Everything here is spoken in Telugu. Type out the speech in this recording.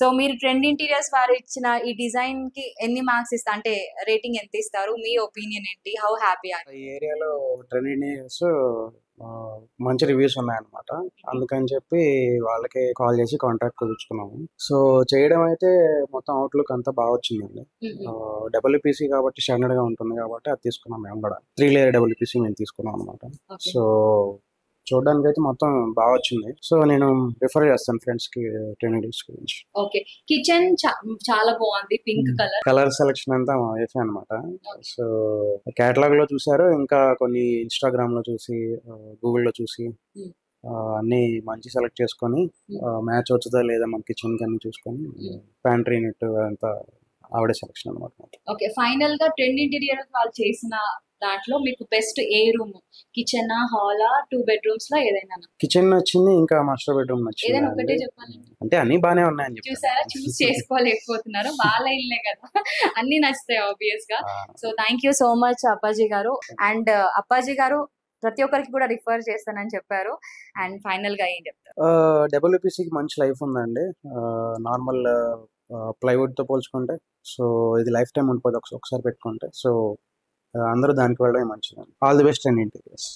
సో మీరు ట్రెండ్ ఇంటీరియర్స్ వారు ఇచ్చిన ఈ డిజైన్ కి ఎన్ని మార్క్స్ ఇస్తారు, అంటే రేటింగ్ ఎంత ఇస్తారు? మీ ఒపీనియన్ ఏంటి? How happy are? ఈ ఏరియాలో ట్రెండింగ్ మంచి రివ్యూస్ ఉన్నాయన్నమాట. అందుకని చెప్పి వాళ్ళకి కాల్ చేసి కాంట్రాక్ట్ కుదుర్చుకున్నాము. సో చేయడం అయితే మొత్తం అవుట్లుక్ అంతా బాగా వచ్చిందండి. డబ్ల్యూపీసీ కాబట్టి స్టాండర్డ్ గా ఉంటుంది కాబట్టి అది తీసుకున్నాం మేము కూడా. 3 లేయర్ డబ్ల్యూపీసీ మేము తీసుకున్నాం అనమాట. సో చూడడానికి అయితే మొత్తం బాగా వచ్చింది. సో నేను రిఫర్ చేస్తాను ఫ్రెండ్స్ కి ట్రెండింగ్స్ గురించి. ఓకే, కిచెన్ చాలా బాగుంది, పింక్ కలర్ సెలెక్షన్ అంతా వేసే అనమాట. సో కేటలాగ్ లో చూసారు, ఇంకా కొన్ని ఇన్స్టాగ్రామ్ లో చూసి, గూగుల్ లో చూసి అన్ని మంచి సెలెక్ట్ చేసుకొని మ్యాచ్ అవుతుందా లేదా మన కిచెన్ కి అన్ని చూసుకొని ప్యాంట్రీ నెట్ అంతా ఆవిడే సెలెక్షన్ అనమాట. ఓకే, ఫైనల్ గా ట్రెండ్ ఇంటీరియర్ వాళ్ళు చేసిన దాంట్లో మీకు బెస్ట్ ఏ రూమ్? కిచెన్, హాలా, 2 bedrooms లో ఏదైనా? కిచెన్ నచ్చింది, ఇంకా మాస్టర్ బెడ్రూమ్ నచ్చింది. ఏదైనా ఒకటే చెప్పాలి అంటే అన్ని బానే ఉన్నాయని చెప్పి చూసారా, చూస్ చేసుకోలేకపోతున్నారు. వాళ్ళ ఇల్లే కదా, అన్ని నచ్చుతాయి ఆబ్వియస్ గా. So thank you so much Appaji గారు. అండ్ అప్పాజీ గారు ప్రతి ఒక్కరికి కూడా రిఫర్ చేస్తానని చెప్పారు. అండ్ ఫైనల్ గా ఏం చెప్తారు? డబ్ల్యూపీసీకి మంచి లైఫ్ ఉందండి. నార్మల్ ప్లైవుడ్ తో పోల్చుకుంటే సో ఇది లైఫ్ టైం ఉండిపోతుంది ఒకసారి పెట్టుకుంటే. సో అందరూ దానికి వెళ్ళడమే మంచిది. All the best and interiors.